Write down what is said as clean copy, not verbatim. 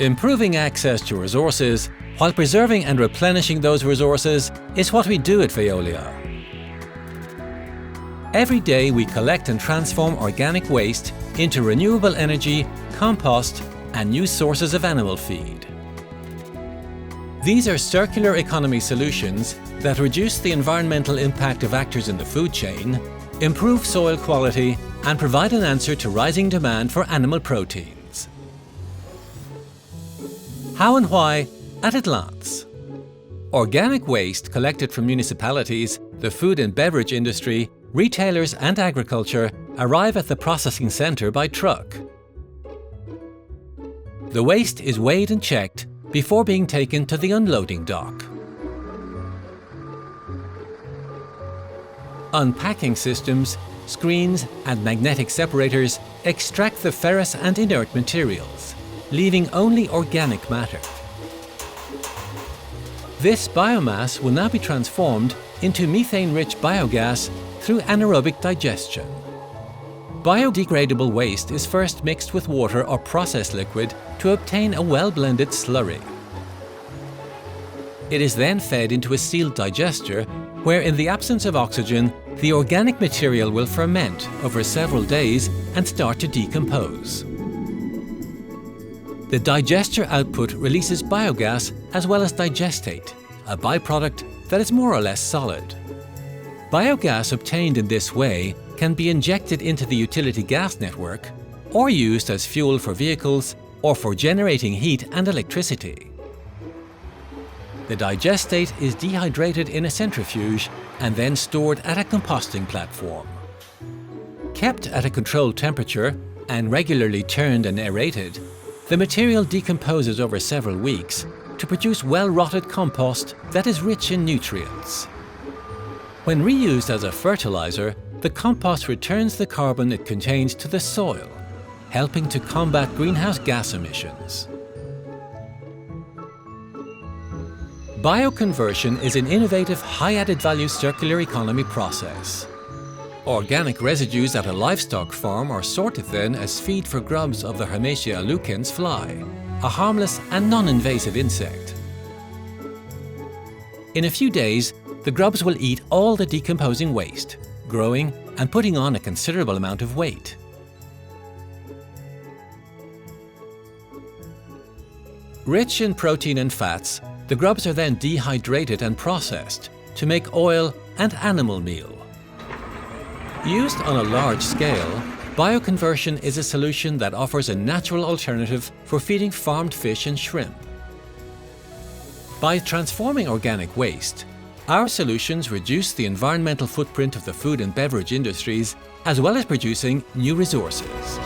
Improving access to resources while preserving and replenishing those resources is what we do at Veolia. Every day we collect and transform organic waste into renewable energy, compost and new sources of animal feed. These are circular economy solutions that reduce the environmental impact of actors in the food chain, improve soil quality and provide an answer to rising demand for animal proteins. How and why at a glance. Organic waste collected from municipalities, the food and beverage industry, retailers and agriculture arrive at the processing centre by truck. The waste is weighed and checked before being taken to the unloading dock. Unpacking systems, screens and magnetic separators extract the ferrous and inert materials, leaving only organic matter. This biomass will now be transformed into methane-rich biogas through anaerobic digestion. Biodegradable waste is first mixed with water or processed liquid to obtain a well-blended slurry. It is then fed into a sealed digester where, in the absence of oxygen, the organic material will ferment over several days and start to decompose. The digester output releases biogas as well as digestate, a byproduct that is more or less solid. Biogas obtained in this way can be injected into the utility gas network or used as fuel for vehicles or for generating heat and electricity. The digestate is dehydrated in a centrifuge and then stored at a composting platform. Kept at a controlled temperature and regularly turned and aerated, the material decomposes over several weeks to produce well-rotted compost that is rich in nutrients. When reused as a fertilizer, the compost returns the carbon it contains to the soil, helping to combat greenhouse gas emissions. Bioconversion is an innovative, high-added value circular economy process. Organic residues at a livestock farm are sorted then as feed for grubs of the Hermetia alucens fly, a harmless and non-invasive insect. In a few days, the grubs will eat all the decomposing waste, growing and putting on a considerable amount of weight. Rich in protein and fats, the grubs are then dehydrated and processed to make oil and animal meal. Used on a large scale, bioconversion is a solution that offers a natural alternative for feeding farmed fish and shrimp. By transforming organic waste, our solutions reduce the environmental footprint of the food and beverage industries, as well as producing new resources.